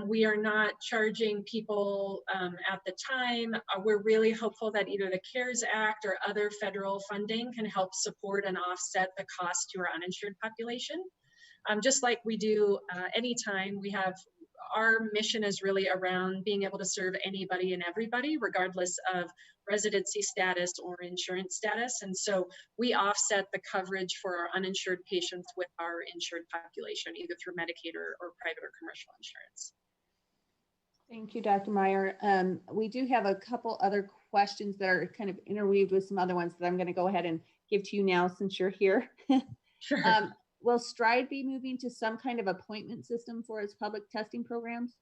we are not charging people at the time. We're really hopeful that either the CARES Act or other federal funding can help support and offset the cost to our uninsured population. Just like we do anytime we have. Our mission is really around being able to serve anybody and everybody, regardless of residency status or insurance status. And so we offset the coverage for our uninsured patients with our insured population, either through Medicaid or private or commercial insurance. Thank you, Dr. Meyer. We do have a couple other questions that are kind of interweaved with some other ones that I'm going to go ahead and give to you now since you're here. Sure. Will Stride be moving to some kind of appointment system for its public testing programs?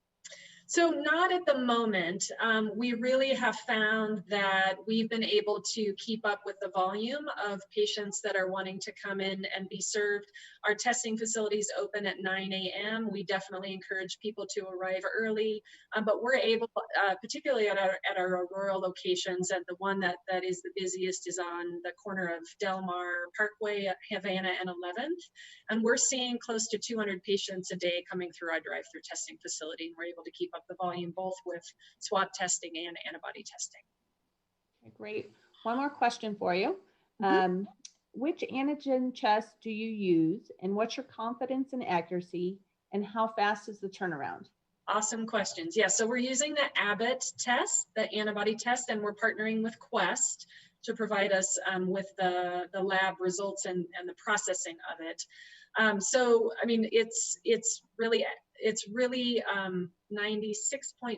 So not at the moment. We really have found that we've been able to keep up with the volume of patients that are wanting to come in and be served. Our testing facilities open at 9 a.m. We definitely encourage people to arrive early, but we're able, particularly at our Aurora locations, and the one that is the busiest is on the corner of Del Mar Parkway, Havana, and 11th. And we're seeing close to 200 patients a day coming through our drive-through testing facility, and we're able to keep up the volume both with swab testing and antibody testing. Okay, great. One more question for you. Which antigen test do you use, and what's your confidence and accuracy, and how fast is the turnaround? Awesome questions. Yeah, so we're using the Abbott test, the antibody test, and we're partnering with Quest to provide us with the lab results and the processing of it. So, I mean, it's really 96.3%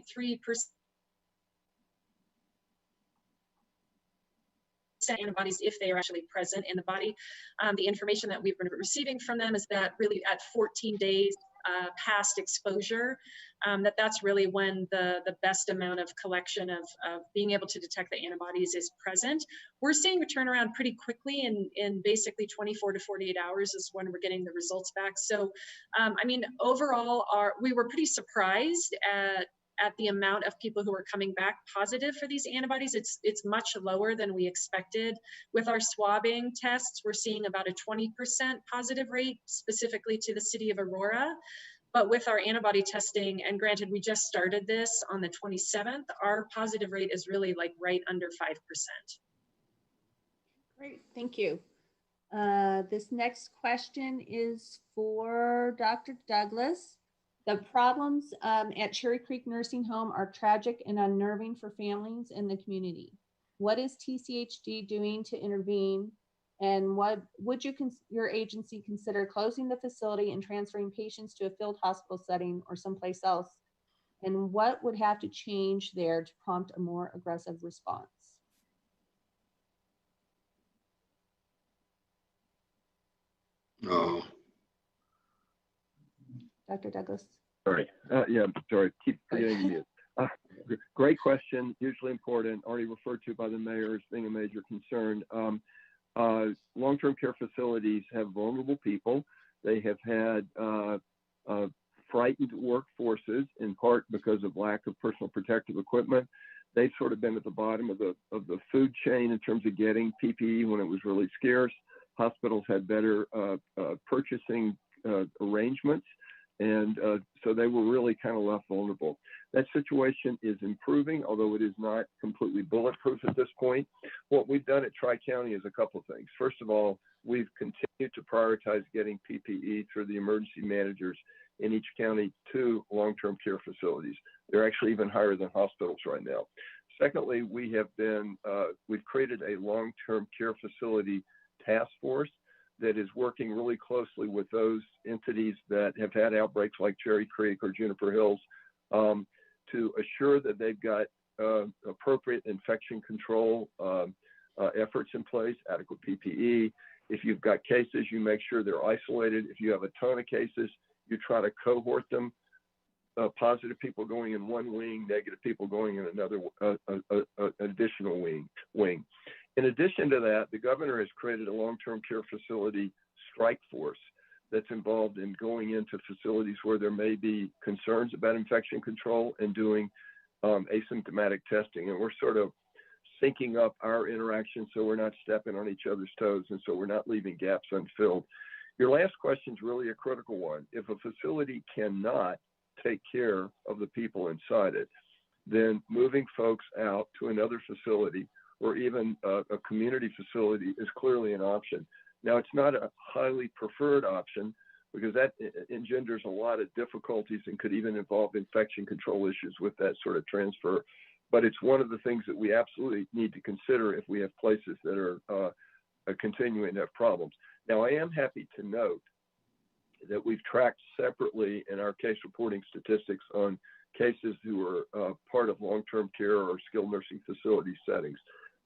antibodies if they are actually present in the body. The information that we've been receiving from them is that really at 14 days past exposure, that's really when the best amount of collection of being able to detect the antibodies is present. We're seeing a turnaround pretty quickly in basically 24 to 48 hours is when we're getting the results back. So, I mean, overall, we were pretty surprised at at the amount of people who are coming back positive for these antibodies. It's much lower than we expected. With our swabbing tests, we're seeing about a 20% positive rate specifically to the city of Aurora. But with our antibody testing, and granted, we just started this on the 27th, our positive rate is really like right under 5%. Great, thank you. This next question is for Dr. Douglas. The problems at Cherry Creek Nursing Home are tragic and unnerving for families in the community. What is TCHD doing to intervene? And what would your agency consider closing the facility and transferring patients to a field hospital setting or someplace else? And what would have to change there to prompt a more aggressive response? Oh. Dr. Douglas. Sorry. Yeah, sorry. Keep forgetting mute. Great question. Hugely important. Already referred to by the mayor as being a major concern. Long-term care facilities have vulnerable people. They have had frightened workforces, in part because of lack of personal protective equipment. They've sort of been at the bottom of the food chain in terms of getting PPE when it was really scarce. Hospitals had better purchasing arrangements, and so they were really kind of left vulnerable. That situation is improving, although it is not completely bulletproof at this point. What we've done at Tri-County is a couple of things. First of all, we've continued to prioritize getting PPE through the emergency managers in each county to long-term care facilities. They're actually even higher than hospitals right now. Secondly, we've created a long-term care facility task force that is working really closely with those entities that have had outbreaks like Cherry Creek or Juniper Hills to assure that they've got appropriate infection control efforts in place, adequate PPE. If you've got cases, you make sure they're isolated. If you have a ton of cases, you try to cohort them. Positive people going in one wing, negative people going in another additional wing. In addition to that, the governor has created a long-term care facility strike force that's involved in going into facilities where there may be concerns about infection control and doing asymptomatic testing. And we're sort of syncing up our interactions so we're not stepping on each other's toes and so we're not leaving gaps unfilled. Your last question is really a critical one. If a facility cannot take care of the people inside it, then moving folks out to another facility or even a community facility is clearly an option. Now, it's not a highly preferred option because that engenders a lot of difficulties and could even involve infection control issues with that sort of transfer. But it's one of the things that we absolutely need to consider if we have places that are continuing to have problems. Now, I am happy to note that we've tracked separately in our case reporting statistics on cases who are part of long-term care or skilled nursing facility settings.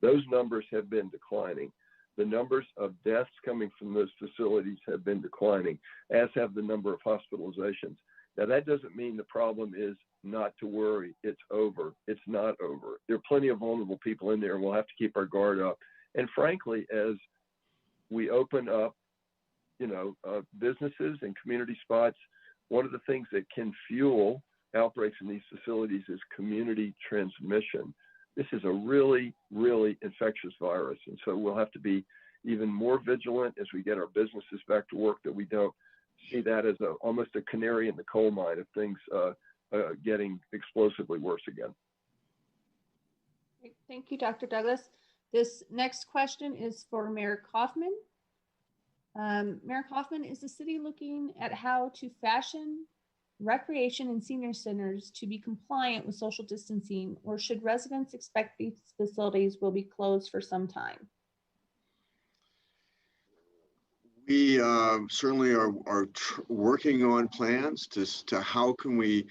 Those numbers have been declining. The numbers of deaths coming from those facilities have been declining, as have the number of hospitalizations. Now, that doesn't mean the problem is not to worry. It's over. It's not over. There are plenty of vulnerable people in there, and we'll have to keep our guard up. And frankly, as we open up, businesses and community spots, one of the things that can fuel outbreaks in these facilities is community transmission. This is a really, really infectious virus. And so we'll have to be even more vigilant as we get our businesses back to work, that we don't see that as almost a canary in the coal mine of things getting explosively worse again. Thank you, Dr. Douglas. This next question is for Mayor Coffman. Mayor Coffman, is the city looking at how to fashion recreation and senior centers to be compliant with social distancing, or should residents expect these facilities will be closed for some time? We certainly are working on plans to how can we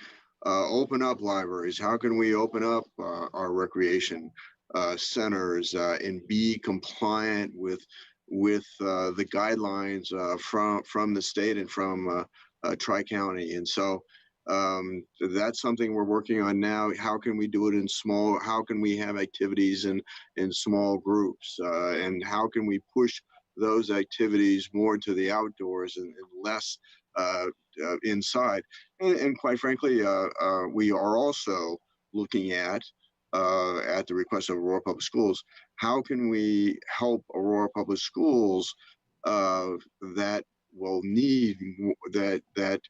open up libraries, how can we open up our recreation centers and be compliant with the guidelines from the state and from Tri-County. And so that's something we're working on now. How can we do it how can we have activities in small groups, and how can we push those activities more to the outdoors and less inside. And quite frankly, we are also looking at the request of Aurora Public Schools, how can we help Aurora Public Schools that will need that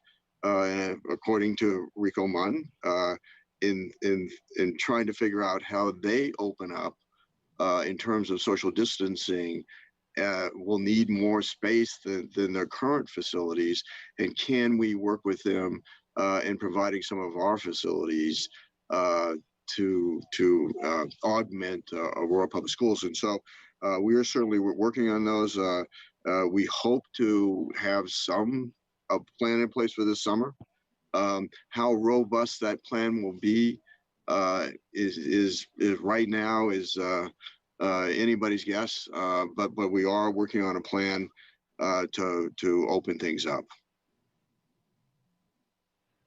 according to Rico Munn, in trying to figure out how they open up in terms of social distancing, will need more space than their current facilities, and can we work with them in providing some of our facilities to augment Aurora Public Schools? And so we are certainly working on those. We hope to have some plan in place for this summer. How robust that plan will be is right now is anybody's guess, but we are working on a plan to open things up.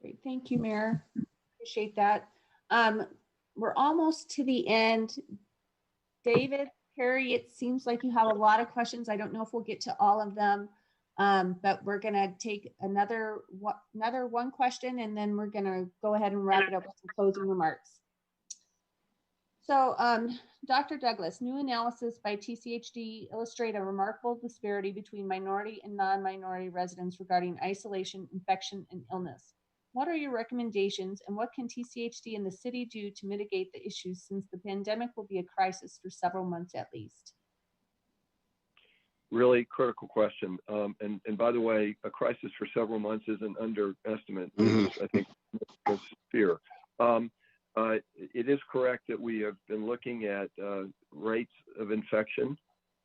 Great, thank you, Mayor. Appreciate that. We're almost to the end. David, Carrie, it seems like you have a lot of questions. I don't know if we'll get to all of them, but we're gonna take another one question, and then we're gonna go ahead and wrap it up with some closing remarks. So, Dr. Douglas, new analysis by TCHD illustrate a remarkable disparity between minority and non-minority residents regarding isolation, infection, and illness. What are your recommendations, and what can TCHD and the city do to mitigate the issues, since the pandemic will be a crisis for several months at least? Really critical question. And by the way, a crisis for several months is an underestimate. I think it's fear. It is correct that we have been looking at rates of infection,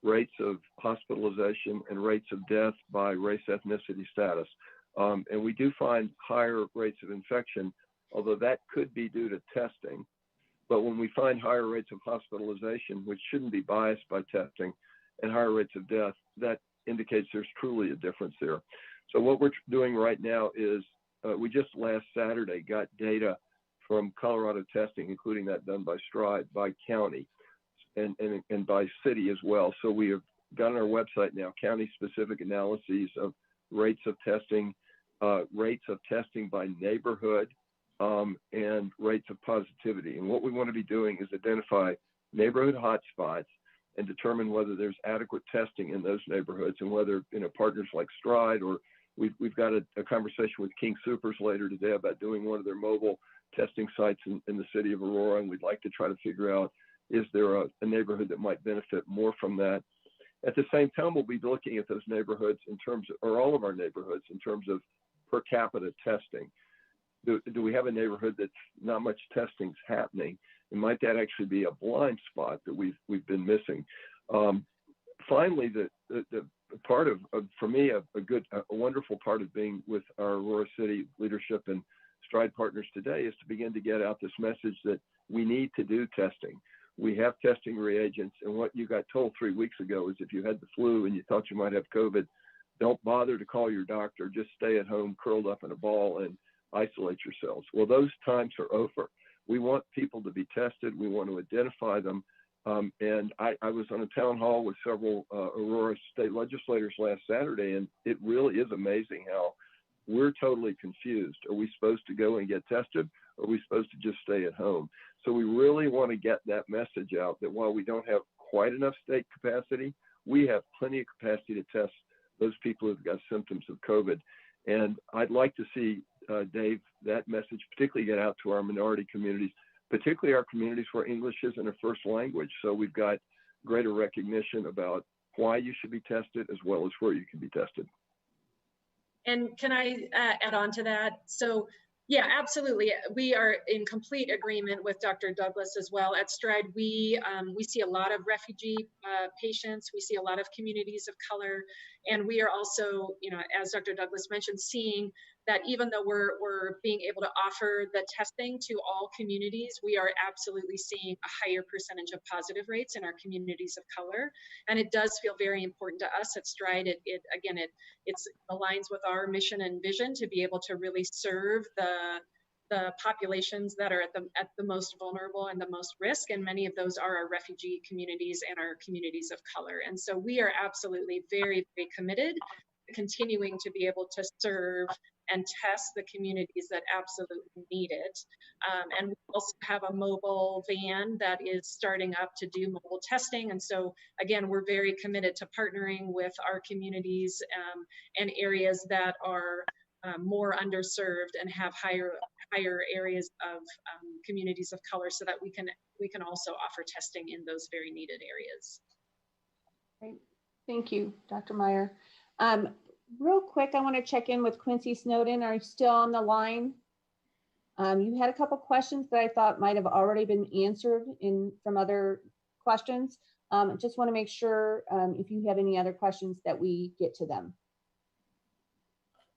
rates of hospitalization, and rates of death by race, ethnicity, status. And we do find higher rates of infection, although that could be due to testing. But when we find higher rates of hospitalization, which shouldn't be biased by testing, and higher rates of death, that indicates there's truly a difference there. So what we're doing right now is we just last Saturday got data from Colorado testing, including that done by Stride, by county, and by city as well. So we have got on our website now county-specific analyses of rates of testing by neighborhood, and rates of positivity. And what we want to be doing is identify neighborhood hotspots and determine whether there's adequate testing in those neighborhoods, and whether, partners like Stride, or we've got a conversation with King Soopers later today about doing one of their mobile testing sites in the city of Aurora, and we'd like to try to figure out, is there a neighborhood that might benefit more from that? At the same time, we'll be looking at those neighborhoods in terms of, or all of our neighborhoods in terms of per capita testing. Do we have a neighborhood that's not much testing's happening? And might that actually be a blind spot that we've been missing? Finally, the part of for me, a wonderful part of being with our Aurora City leadership and Stride partners today is to begin to get out this message that we need to do testing. We have testing reagents, and what you got told 3 weeks ago is if you had the flu and you thought you might have COVID, don't bother to call your doctor, just stay at home curled up in a ball and isolate yourselves. Well, those times are over. We want people to be tested. We want to identify them. And I was on a town hall with several Aurora state legislators last Saturday, and it really is amazing how we're totally confused. Are we supposed to go and get tested, or are we supposed to just stay at home? So we really want to get that message out that while we don't have quite enough state capacity, we have plenty of capacity to test those people who've got symptoms of COVID. And I'd like to see, Dave, that message particularly get out to our minority communities, particularly our communities where English isn't a first language. So we've got greater recognition about why you should be tested as well as where you can be tested. And can I add on to that? So yeah, absolutely. We are in complete agreement with Dr. Douglas as well. At Stride, we see a lot of refugee patients. We see a lot of communities of color. And we are also, as Dr. Douglas mentioned, seeing that even though we're being able to offer the testing to all communities, we are absolutely seeing a higher percentage of positive rates in our communities of color. And it does feel very important to us at Stride. It aligns with our mission and vision to be able to really serve the populations that are at the most vulnerable and the most risk, and many of those are our refugee communities and our communities of color. And so we are absolutely very, very committed to continuing to be able to serve and test the communities that absolutely need it. And we also have a mobile van that is starting up to do mobile testing. And so again, we're very committed to partnering with our communities and areas that are more underserved and have higher areas of communities of color, so that we can also offer testing in those very needed areas. Great. Thank you, Dr. Meyer. Real quick, I want to check in with Quincy Snowden. Are you still on the line? You had a couple questions that I thought might have already been answered from other questions. Just want to make sure if you have any other questions that we get to them.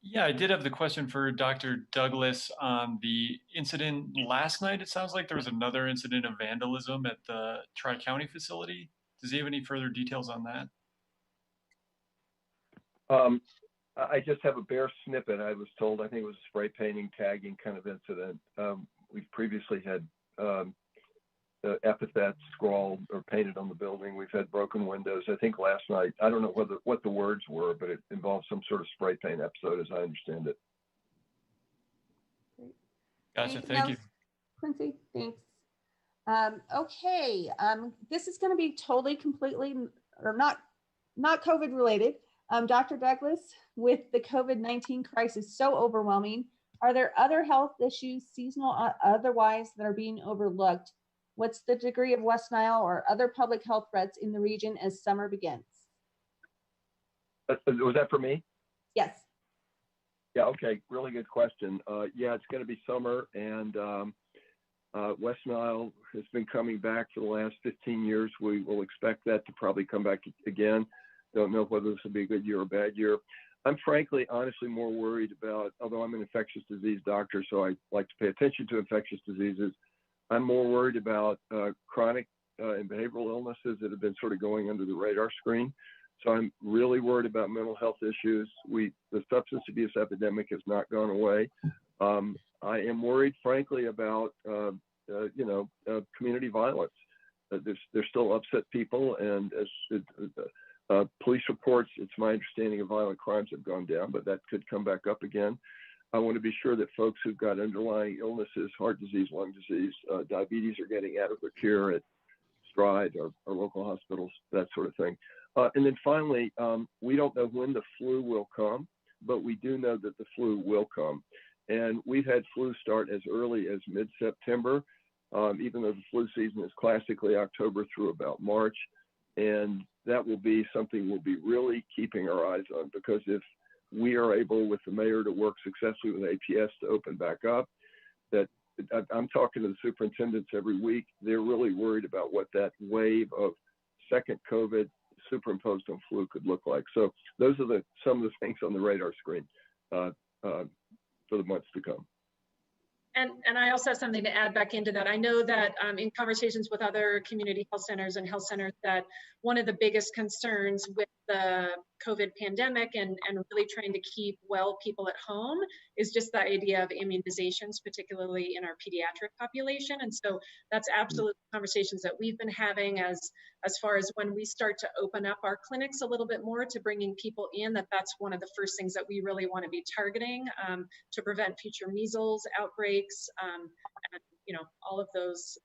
Yeah, I did have the question for Dr. Douglas on the incident last night. It sounds like there was another incident of vandalism at the Tri-County facility. Does he have any further details on that? I just have a bare snippet. I was told, I think it was a spray painting, tagging kind of incident. We've previously had epithets scrawled or painted on the building. We've had broken windows. I think last night, I don't know what the words were, but it involved some sort of spray paint episode, as I understand it. Great. Gotcha. Thank you. Quincy, thanks. Okay, this is going to be totally, completely, or not COVID related. Dr. Douglas, with the COVID-19 crisis so overwhelming, are there other health issues, seasonal or otherwise, that are being overlooked? What's the degree of West Nile or other public health threats in the region as summer begins? Was that for me? Yes. Yeah, okay, really good question. Yeah, it's going to be summer, and West Nile has been coming back for the last 15 years. We will expect that to probably come back again. Don't know whether this will be a good year or a bad year. I'm frankly, honestly, more worried about, although I'm an infectious disease doctor, so I like to pay attention to infectious diseases, I'm more worried about chronic and behavioral illnesses that have been sort of going under the radar screen. So I'm really worried about mental health issues. The substance abuse epidemic has not gone away. I am worried, frankly, about community violence. There's still upset people, and as police reports, it's my understanding of violent crimes have gone down, but that could come back up again. I want to be sure that folks who've got underlying illnesses, heart disease, lung disease, diabetes, are getting adequate care at Stride or local hospitals, that sort of thing. And then finally, we don't know when the flu will come, but we do know that the flu will come. And we've had flu start as early as mid-September, even though the flu season is classically October through about March. And that will be something we'll be really keeping our eyes on, because if we are able with the mayor to work successfully with APS to open back up, that I'm talking to the superintendents every week, they're really worried about what that wave of second COVID superimposed on flu could look like. So those are some of the things on the radar screen for the months to come. And I also have something to add back into that. I know that in conversations with other community health centers and health centers, that one of the biggest concerns with the COVID pandemic and really trying to keep well people at home is just the idea of immunizations, particularly in our pediatric population. And so that's absolutely conversations that we've been having as far as when we start to open up our clinics a little bit more to bringing people in, that's one of the first things that we really want to be targeting to prevent future measles outbreaks and all of those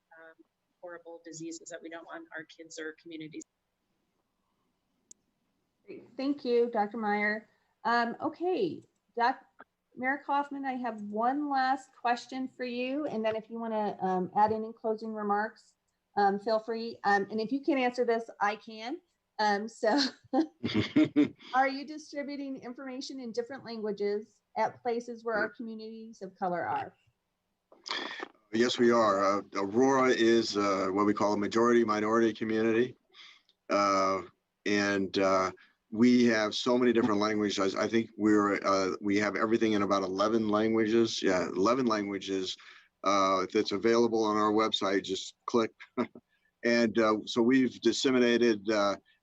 horrible diseases that we don't want our kids or communities. Great. Thank you, Dr. Meyer. Okay, Mayor Coffman, I have one last question for you, and then if you want to add any closing remarks, feel free. And if you can't answer this, I can. So are you distributing information in different languages at places where our communities of color are? Yes, we are. Aurora is what we call a majority minority community. And we have so many different languages. I think we have everything in about 11 languages. Yeah, 11 languages that's available on our website. Just click. And so we've disseminated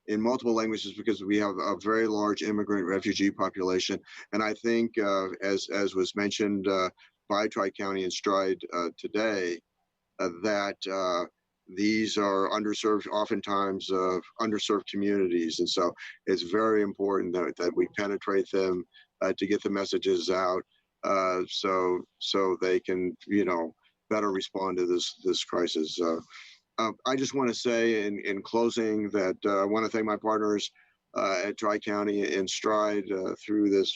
in multiple languages because we have a very large immigrant refugee population. And I think as was mentioned by Tri-County and Stride today, that these are underserved, oftentimes underserved communities. And so it's very important that we penetrate them to get the messages out. so they can, better respond to this crisis. I just want to say in closing that I want to thank my partners at Tri-County and Stride through this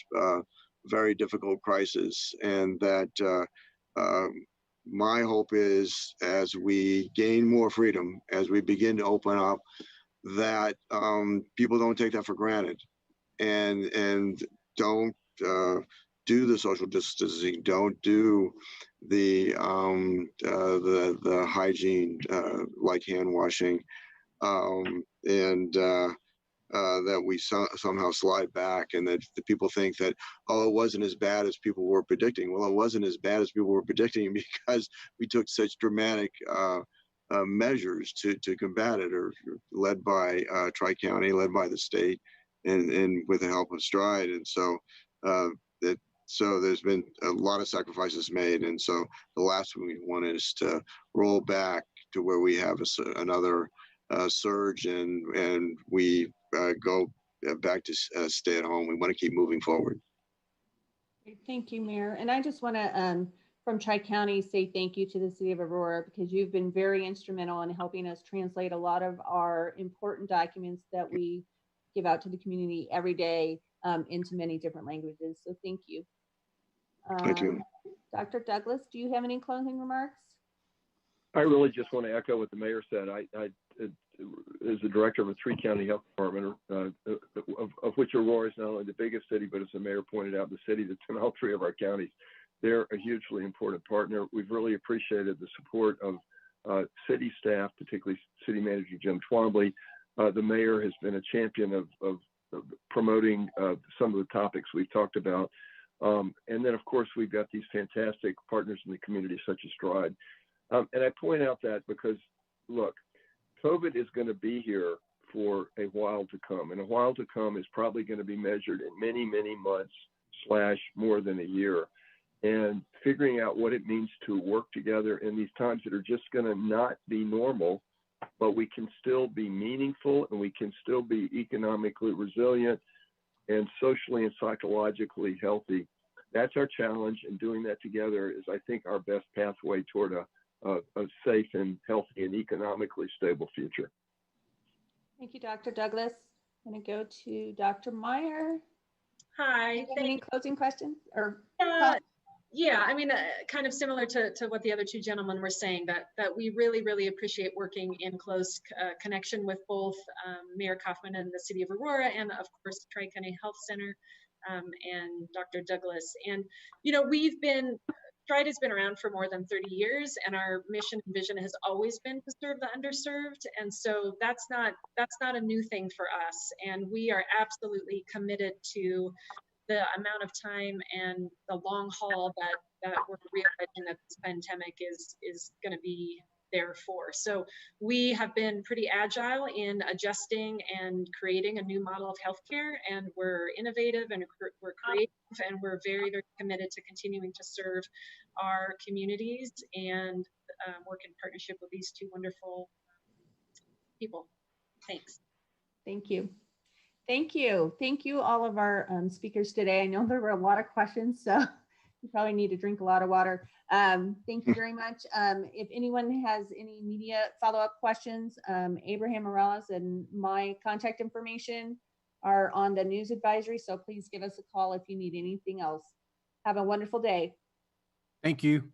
very difficult crisis, and that my hope is as we gain more freedom, as we begin to open up, that people don't take that for granted, and don't do the social distancing, don't do the hygiene like hand washing, and that we somehow slide back, and that the people think that, oh, it wasn't as bad as people were predicting. Well, it wasn't as bad as people were predicting because we took such dramatic measures to combat it, or led by Tri-County, led by the state, and with the help of Stride. And so so there's been a lot of sacrifices made. And so the last thing we want is to roll back to where we have another surge, and we go back to stay at home. We want to keep moving forward. Thank you, Mayor. And I just want to, from Tri-County, say thank you to the City of Aurora, because you've been very instrumental in helping us translate a lot of our important documents that we give out to the community every day into many different languages. So thank you. Thank you. Dr. Douglas, do you have any closing remarks? I really just want to echo what the mayor said. I as the director of a three-county health department, of which Aurora is not only the biggest city, but as the mayor pointed out, the city that's in all three of our counties. They're a hugely important partner. We've really appreciated the support of city staff, particularly City Manager Jim Twombly. The mayor has been a champion of promoting some of the topics we've talked about. And then, of course, we've got these fantastic partners in the community, such as Stride. And I point out that because, look, COVID is going to be here for a while to come. And a while to come is probably going to be measured in many, many months / more than a year. And figuring out what it means to work together in these times that are just going to not be normal, but we can still be meaningful, and we can still be economically resilient and socially and psychologically healthy. That's our challenge, and doing that together is, I think, our best pathway toward a safe and healthy and economically stable future. Thank you, Dr. Douglas. I'm going to go to Dr. Meyer. Hi. Any closing questions or yeah, I mean, kind of similar to what the other two gentlemen were saying, that we really, really appreciate working in close connection with both Mayor Coffman and the City of Aurora, and of course, Tri-County Health Center and Dr. Douglas. And, Stride has been around for more than 30 years, and our mission and vision has always been to serve the underserved. And so that's not a new thing for us. And we are absolutely committed to the amount of time and the long haul that we're realizing that this pandemic is going to be there for. So we have been pretty agile in adjusting and creating a new model of healthcare, and we're innovative, and we're creative, and we're very, very committed to continuing to serve our communities and work in partnership with these two wonderful people. Thanks. Thank you. Thank you. Thank you, all of our speakers today. I know there were a lot of questions, so you probably need to drink a lot of water. Thank you very much. If anyone has any media follow-up questions, Abraham Morales and my contact information are on the news advisory, so please give us a call if you need anything else. Have a wonderful day. Thank you.